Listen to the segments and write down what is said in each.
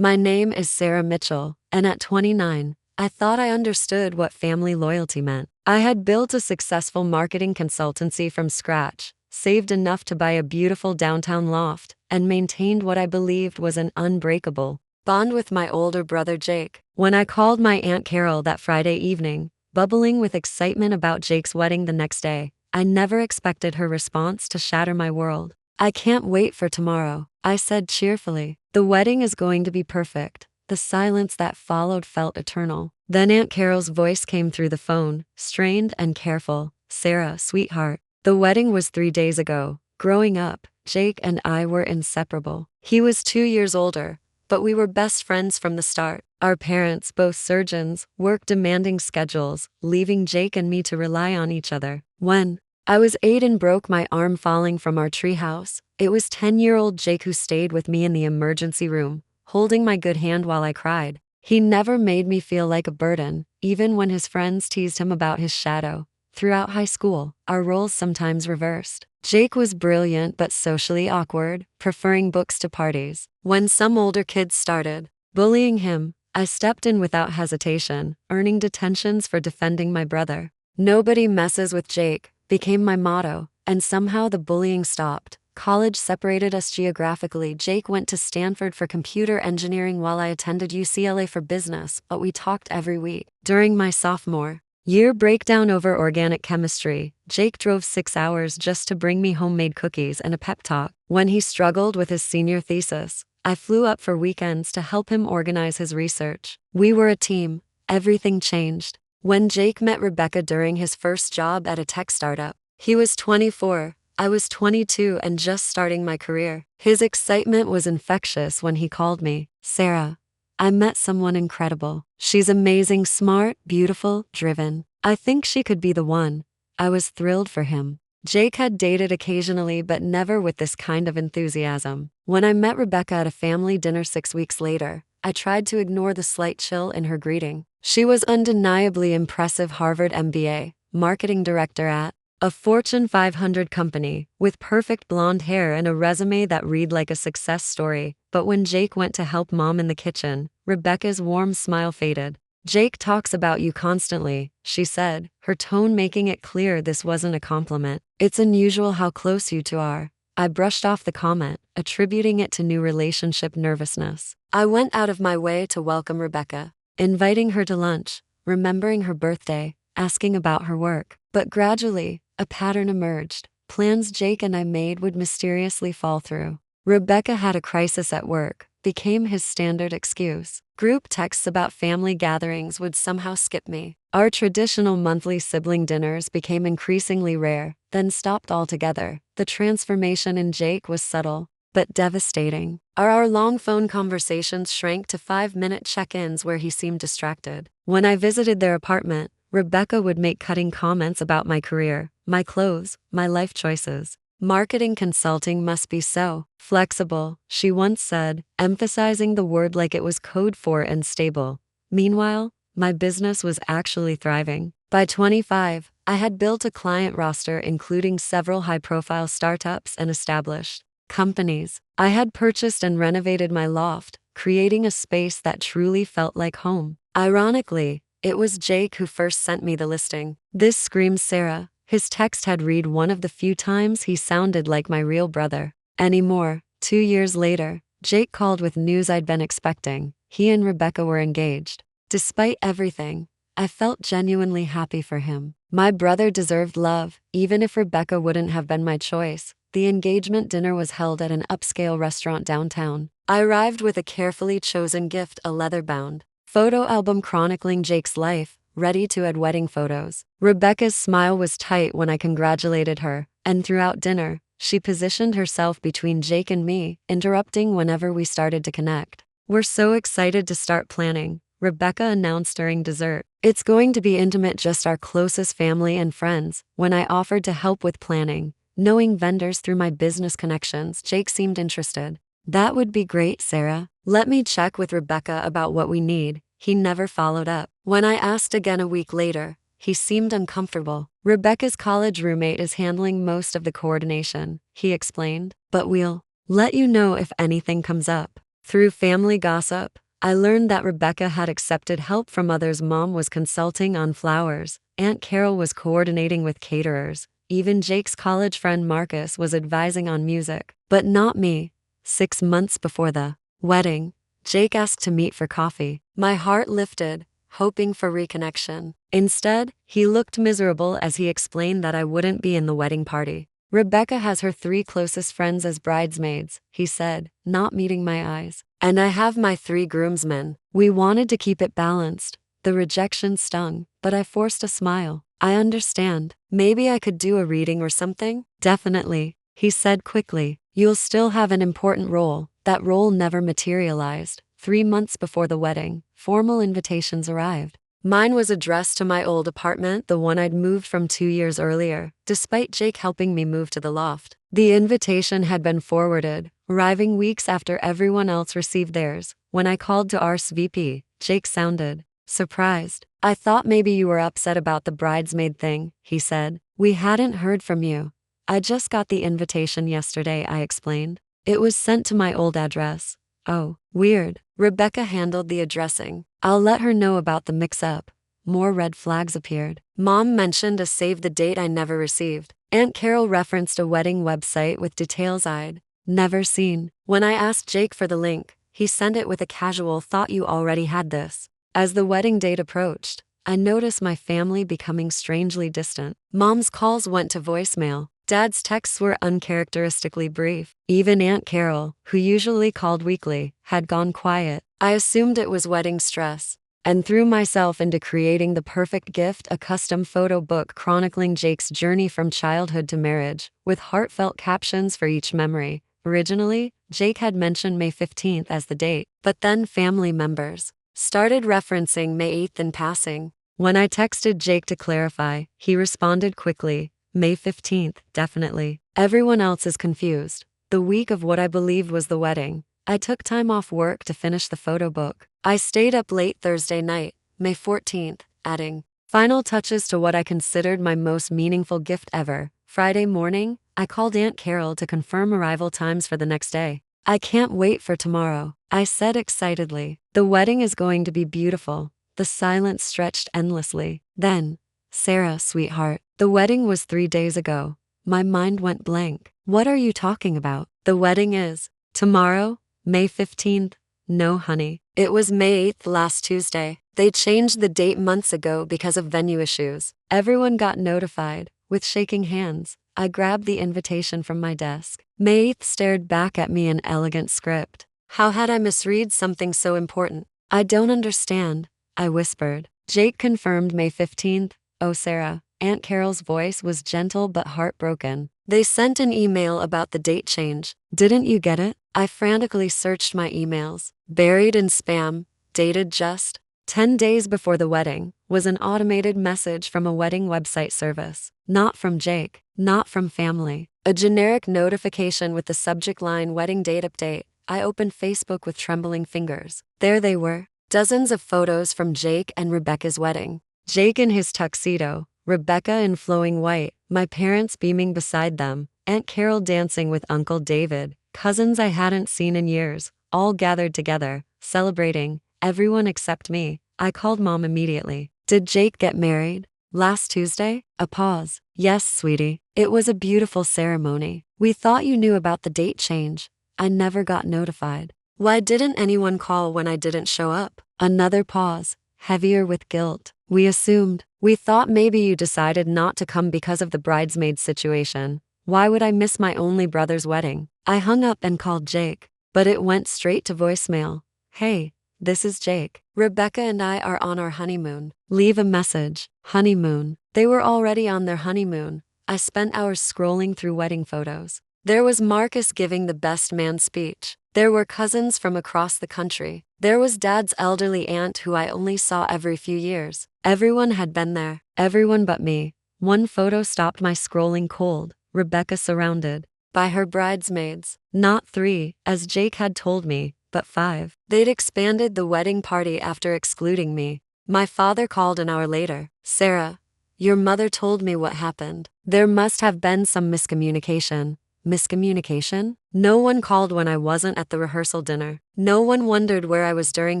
My name is Sarah Mitchell, and at 29, I thought I understood what family loyalty meant. I had built a successful marketing consultancy from scratch, saved enough to buy a beautiful downtown loft, and maintained what I believed was an unbreakable bond with my older brother Jake. When I called my Aunt Carol that Friday evening, bubbling with excitement about Jake's wedding the next day, I never expected her response to shatter my world. "I can't wait for tomorrow," I said cheerfully. "The wedding is going to be perfect." The silence that followed felt eternal. Then Aunt Carol's voice came through the phone, strained and careful. "Sarah, sweetheart, the wedding was 3 days ago. Growing up, Jake and I were inseparable. He was 2 years older, but we were best friends from the start. Our parents, both surgeons, worked demanding schedules, leaving Jake and me to rely on each other. When I was 8 and broke my arm falling from our treehouse, it was 10-year-old Jake who stayed with me in the emergency room, holding my good hand while I cried. He never made me feel like a burden, even when his friends teased him about his shadow. Throughout high school, our roles sometimes reversed. Jake was brilliant but socially awkward, preferring books to parties. When some older kids started bullying him, I stepped in without hesitation, earning detentions for defending my brother. "Nobody messes with Jake" became my motto, and somehow the bullying stopped. College separated us geographically. Jake went to Stanford for computer engineering while I attended UCLA for business, but we talked every week. During my sophomore year breakdown over organic chemistry, Jake drove 6 hours just to bring me homemade cookies and a pep talk. When he struggled with his senior thesis, I flew up for weekends to help him organize his research. We were a team. Everything changed when Jake met Rebecca during his first job at a tech startup. He was 24, I was 22 and just starting my career. His excitement was infectious when he called me. "Sarah, I met someone incredible. She's amazing, smart, beautiful, driven. I think she could be the one." I was thrilled for him. Jake had dated occasionally but never with this kind of enthusiasm. When I met Rebecca at a family dinner 6 weeks later, I tried to ignore the slight chill in her greeting. She was undeniably impressive Harvard MBA, marketing director at a Fortune 500 company, with perfect blonde hair and a resume that read like a success story. But when Jake went to help mom in the kitchen, Rebecca's warm smile faded. "Jake talks about you constantly," she said, her tone making it clear this wasn't a compliment. "It's unusual how close you two are." I brushed off the comment, attributing it to new relationship nervousness. I went out of my way to welcome Rebecca, inviting her to lunch, remembering her birthday, asking about her work. But gradually, a pattern emerged. Plans Jake and I made would mysteriously fall through. Rebecca had a crisis at work, became his standard excuse. Group texts about family gatherings would somehow skip me. Our traditional monthly sibling dinners became increasingly rare, then stopped altogether. The transformation in Jake was subtle, but devastating. Our long phone conversations shrank to 5-minute check-ins where he seemed distracted. When I visited their apartment, Rebecca would make cutting comments about my career, my clothes, my life choices. "Marketing consulting must be so flexible," she once said, emphasizing the word like it was code for unstable. Meanwhile, my business was actually thriving. By 25, I had built a client roster including several high-profile startups and established companies. I had purchased and renovated my loft, creating a space that truly felt like home. Ironically, it was Jake who first sent me the listing. "This screams Sarah." His text had read one of the few times he sounded like my real brother. Anymore. 2 years later, Jake called with news I'd been expecting. He and Rebecca were engaged. Despite everything, I felt genuinely happy for him. My brother deserved love, even if Rebecca wouldn't have been my choice. The engagement dinner was held at an upscale restaurant downtown. I arrived with a carefully chosen gift, a leather-bound photo album chronicling Jake's life, ready to add wedding photos. Rebecca's smile was tight when I congratulated her, and throughout dinner, she positioned herself between Jake and me, interrupting whenever we started to connect. "We're so excited to start planning," Rebecca announced during dessert. "It's going to be intimate, just our closest family and friends." When I offered to help with planning, knowing vendors through my business connections, Jake seemed interested. "That would be great, Sarah. Let me check with Rebecca about what we need." He never followed up. When I asked again a week later, he seemed uncomfortable. "Rebecca's college roommate is handling most of the coordination," he explained, "but we'll let you know if anything comes up." Through family gossip, I learned that Rebecca had accepted help from others. Mom was consulting on flowers, Aunt Carol was coordinating with caterers, even Jake's college friend Marcus was advising on music. But not me. 6 months before the wedding, Jake asked to meet for coffee. My heart lifted, hoping for reconnection. Instead, he looked miserable as he explained that I wouldn't be in the wedding party. Rebecca has her 3 closest friends as bridesmaids, he said, not meeting my eyes. And I have my 3 groomsmen. We wanted to keep it balanced. The rejection stung, but I forced a smile. I understand. Maybe I could do a reading or something? Definitely, he said quickly. You'll still have an important role. That role never materialized. 3 months before the wedding, formal invitations arrived. Mine was addressed to my old apartment, the one I'd moved from 2 years earlier, despite Jake helping me move to the loft. The invitation had been forwarded, arriving weeks after everyone else received theirs. When I called to RSVP, Jake sounded surprised. I thought maybe you were upset about the bridesmaid thing, he said. We hadn't heard from you. I just got the invitation yesterday, I explained. It was sent to my old address. Oh, weird. Rebecca handled the addressing. I'll let her know about the mix-up. More red flags appeared. Mom mentioned a save the date I never received. Aunt Carol referenced a wedding website with details I'd never seen. When I asked Jake for the link, he sent it with a casual "thought you already had this." As the wedding date approached, I noticed my family becoming strangely distant. Mom's calls went to voicemail. Dad's texts were uncharacteristically brief. Even Aunt Carol, who usually called weekly, had gone quiet. I assumed it was wedding stress, and threw myself into creating the perfect gift, a custom photo book chronicling Jake's journey from childhood to marriage, with heartfelt captions for each memory. Originally, Jake had mentioned May 15th as the date, but then family members started referencing May 8th in passing. When I texted Jake to clarify, he responded quickly, May 15th, definitely. Everyone else is confused. The week of what I believed was the wedding, I took time off work to finish the photo book. I stayed up late Thursday night, May 14th, adding final touches to what I considered my most meaningful gift ever. Friday morning, I called Aunt Carol to confirm arrival times for the next day. I can't wait for tomorrow, I said excitedly. The wedding is going to be beautiful. The silence stretched endlessly. Then, Sarah, sweetheart, the wedding was 3 days ago. My mind went blank. What are you talking about? The wedding is tomorrow, May 15th. No, honey. It was May 8th last Tuesday. They changed the date months ago because of venue issues. Everyone got notified. With shaking hands, I grabbed the invitation from my desk. May 8th stared back at me in elegant script. How had I misread something so important? I don't understand, I whispered. Jake confirmed May 15th. Oh, Sarah. Aunt Carol's voice was gentle but heartbroken. They sent an email about the date change. Didn't you get it? I frantically searched my emails. Buried in spam, dated just 10 days before the wedding, was an automated message from a wedding website service. Not from Jake, not from family. A generic notification with the subject line "Wedding Date Update." I opened Facebook with trembling fingers. There they were. Dozens of photos from Jake and Rebecca's wedding. Jake in his tuxedo, Rebecca in flowing white, my parents beaming beside them, Aunt Carol dancing with Uncle David, cousins I hadn't seen in years, all gathered together, celebrating, everyone except me. I called Mom immediately. Did Jake get married? Last Tuesday? A pause. Yes, sweetie. It was a beautiful ceremony. We thought you knew about the date change. I never got notified. Why didn't anyone call when I didn't show up? Another pause, heavier with guilt. We assumed. We thought maybe you decided not to come because of the bridesmaid situation. Why would I miss my only brother's wedding? I hung up and called Jake, but it went straight to voicemail. Hey, this is Jake. Rebecca and I are on our honeymoon. Leave a message. Honeymoon. They were already on their honeymoon. I spent hours scrolling through wedding photos. There was Marcus giving the best man speech. There were cousins from across the country. There was Dad's elderly aunt who I only saw every few years. Everyone had been there. Everyone but me. One photo stopped my scrolling cold. Rebecca surrounded by her bridesmaids. Not 3, as Jake had told me, but 5. They'd expanded the wedding party after excluding me. My father called an hour later. Sarah, your mother told me what happened. There must have been some miscommunication. Miscommunication? No one called when I wasn't at the rehearsal dinner. No one wondered where I was during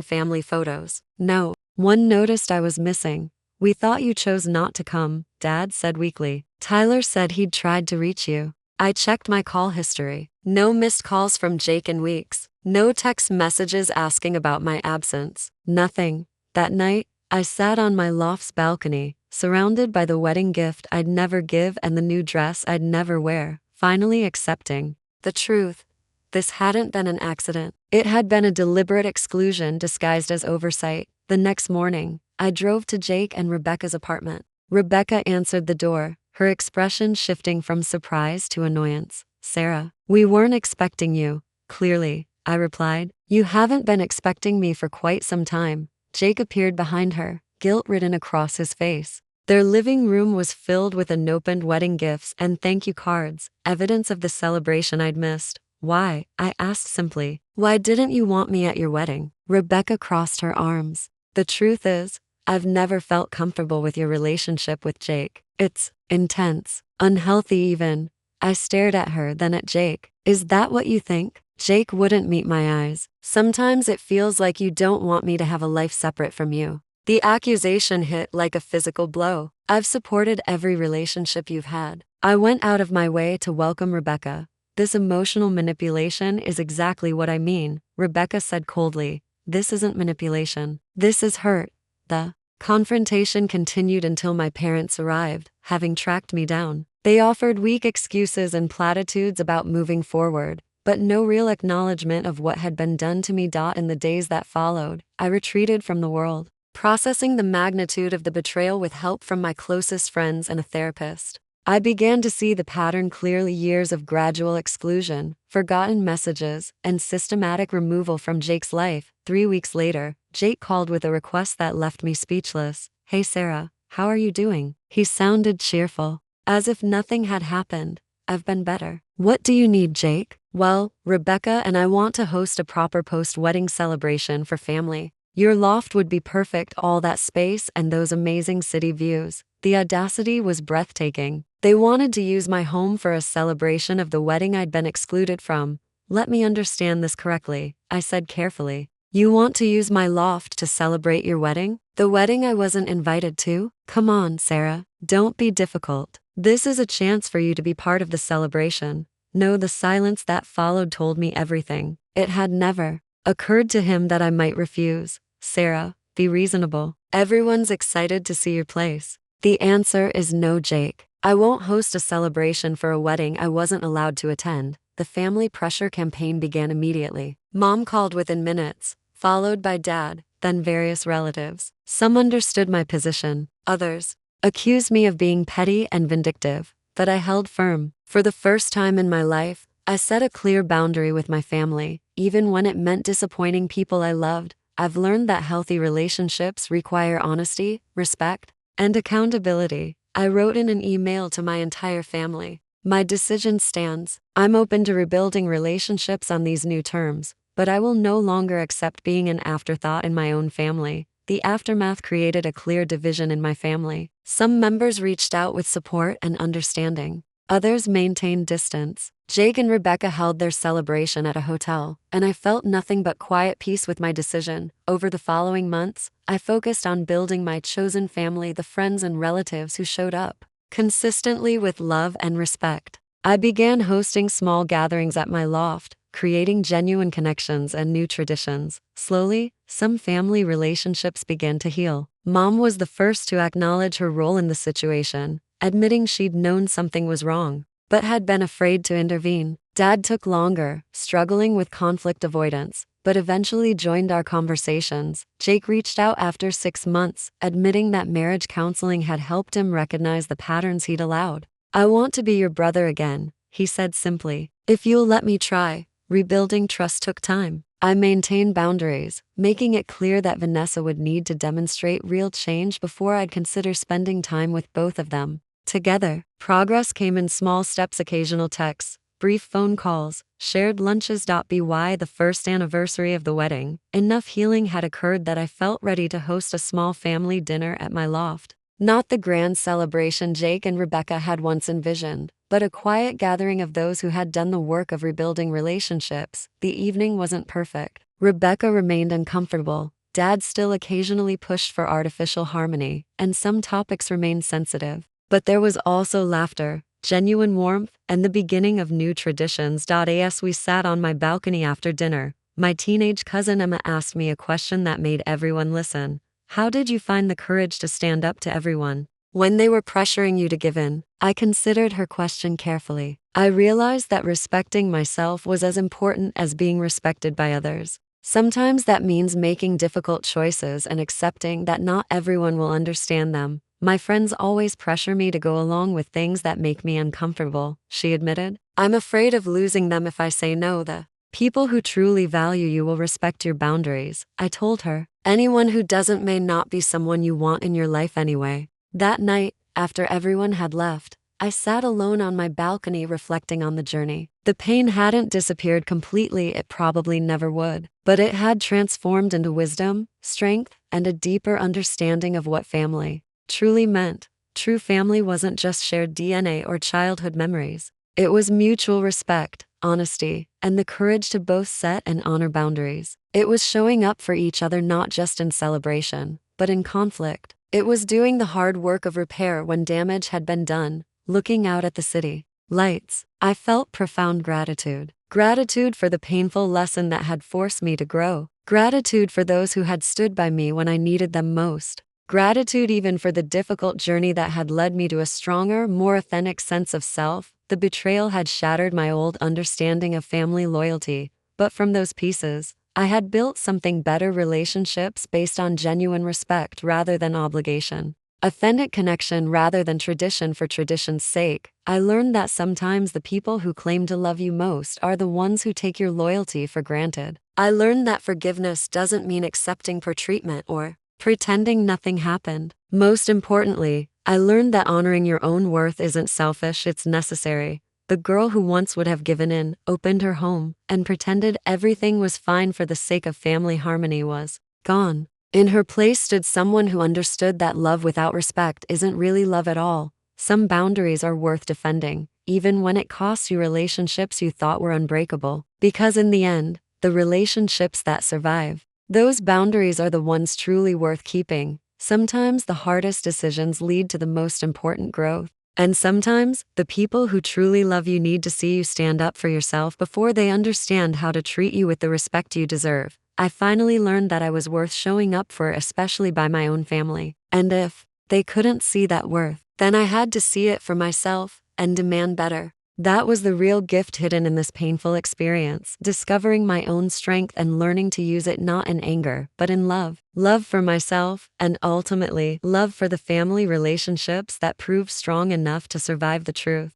family photos. No one noticed I was missing. We thought you chose not to come, Dad said weakly. Tyler said he'd tried to reach you. I checked my call history. No missed calls from Jake in weeks. No text messages asking about my absence. Nothing. That night, I sat on my loft's balcony, surrounded by the wedding gift I'd never give and the new dress I'd never wear, finally accepting the truth. This hadn't been an accident. It had been a deliberate exclusion disguised as oversight. The next morning, I drove to Jake and Rebecca's apartment. Rebecca answered the door, her expression shifting from surprise to annoyance. Sarah, we weren't expecting you. Clearly, I replied. You haven't been expecting me for quite some time. Jake appeared behind her, guilt written across his face. Their living room was filled with unopened wedding gifts and thank you cards, evidence of the celebration I'd missed. Why? I asked simply. Why didn't you want me at your wedding? Rebecca crossed her arms. The truth is, I've never felt comfortable with your relationship with Jake. It's intense, unhealthy even. I stared at her, then at Jake. Is that what you think? Jake wouldn't meet my eyes. Sometimes it feels like you don't want me to have a life separate from you. The accusation hit like a physical blow. I've supported every relationship you've had. I went out of my way to welcome Rebecca. This emotional manipulation is exactly what I mean, Rebecca said coldly. This isn't manipulation. This is hurt. The confrontation continued until my parents arrived, having tracked me down. They offered weak excuses and platitudes about moving forward, but no real acknowledgement of what had been done to me. In the days that followed, I retreated from the world, processing the magnitude of the betrayal with help from my closest friends and a therapist. I began to see the pattern clearly: years of gradual exclusion, forgotten messages, and systematic removal from Jake's life. 3 weeks later, Jake called with a request that left me speechless. Hey Sarah, how are you doing? He sounded cheerful, as if nothing had happened. I've been better. What do you need, Jake? Well, Rebecca and I want to host a proper post-wedding celebration for family. Your loft would be perfect, all that space and those amazing city views. The audacity was breathtaking. They wanted to use my home for a celebration of the wedding I'd been excluded from. Let me understand this correctly, I said carefully. You want to use my loft to celebrate your wedding? The wedding I wasn't invited to? Come on, Sarah, don't be difficult. This is a chance for you to be part of the celebration. No, the silence that followed told me everything. It had never occurred to him that I might refuse. Sarah, be reasonable. Everyone's excited to see your place. The answer is no, Jake. I won't host a celebration for a wedding I wasn't allowed to attend. The family pressure campaign began immediately. Mom called within minutes, followed by Dad, then various relatives. Some understood my position. Others accused me of being petty and vindictive, but I held firm. For the first time in my life, I set a clear boundary with my family, even when it meant disappointing people I loved. I've learned that healthy relationships require honesty, respect, and accountability. I wrote in an email to my entire family. My decision stands. I'm open to rebuilding relationships on these new terms, but I will no longer accept being an afterthought in my own family. The aftermath created a clear division in my family. Some members reached out with support and understanding. Others maintained distance. Jake and Rebecca held their celebration at a hotel, and I felt nothing but quiet peace with my decision. Over the following months, I focused on building my chosen family, the friends and relatives who showed up consistently with love and respect. I began hosting small gatherings at my loft, creating genuine connections and new traditions. Slowly, some family relationships began to heal. Mom was the first to acknowledge her role in the situation, admitting she'd known something was wrong, but had been afraid to intervene. Dad took longer, struggling with conflict avoidance, but eventually joined our conversations. Jake reached out after 6 months, admitting that marriage counseling had helped him recognize the patterns he'd allowed. I want to be your brother again, he said simply. If you'll let me try. Rebuilding trust took time. I maintained boundaries, making it clear that Vanessa would need to demonstrate real change before I'd consider spending time with both of them. Together, progress came in small steps: occasional texts, brief phone calls, shared lunches. By the first anniversary of the wedding, enough healing had occurred that I felt ready to host a small family dinner at my loft. Not the grand celebration Jake and Rebecca had once envisioned, but a quiet gathering of those who had done the work of rebuilding relationships. The evening wasn't perfect. Rebecca remained uncomfortable. Dad still occasionally pushed for artificial harmony, and some topics remained sensitive. But there was also laughter, genuine warmth, and the beginning of new traditions. As we sat on my balcony after dinner, my teenage cousin Emma asked me a question that made everyone listen. How did you find the courage to stand up to everyone when they were pressuring you to give in? I considered her question carefully. I realized that respecting myself was as important as being respected by others. Sometimes that means making difficult choices and accepting that not everyone will understand them. My friends always pressure me to go along with things that make me uncomfortable, she admitted. I'm afraid of losing them if I say no. The people who truly value you will respect your boundaries, I told her. Anyone who doesn't may not be someone you want in your life anyway. That night, after everyone had left, I sat alone on my balcony reflecting on the journey. The pain hadn't disappeared completely, it probably never would, but it had transformed into wisdom, strength, and a deeper understanding of what family truly meant. True family wasn't just shared DNA or childhood memories. It was mutual respect, honesty, and the courage to both set and honor boundaries. It was showing up for each other not just in celebration, but in conflict. It was doing the hard work of repair when damage had been done, looking out at the city lights. I felt profound gratitude. Gratitude for the painful lesson that had forced me to grow. Gratitude for those who had stood by me when I needed them most. Gratitude even for the difficult journey that had led me to a stronger, more authentic sense of self. The betrayal had shattered my old understanding of family loyalty, but from those pieces, I had built something better: relationships based on genuine respect rather than obligation. Authentic connection rather than tradition for tradition's sake. I learned that sometimes the people who claim to love you most are the ones who take your loyalty for granted. I learned that forgiveness doesn't mean accepting poor treatment or pretending nothing happened. Most importantly, I learned that honoring your own worth isn't selfish, it's necessary. The girl who once would have given in, opened her home, and pretended everything was fine for the sake of family harmony was gone. In her place stood someone who understood that love without respect isn't really love at all. Some boundaries are worth defending, even when it costs you relationships you thought were unbreakable. Because in the end, the relationships that survive, those boundaries are the ones truly worth keeping. Sometimes the hardest decisions lead to the most important growth. And sometimes, the people who truly love you need to see you stand up for yourself before they understand how to treat you with the respect you deserve. I finally learned that I was worth showing up for, especially by my own family. And if they couldn't see that worth, then I had to see it for myself and demand better. That was the real gift hidden in this painful experience, discovering my own strength and learning to use it not in anger, but in love. Love for myself, and ultimately, love for the family relationships that proved strong enough to survive the truth.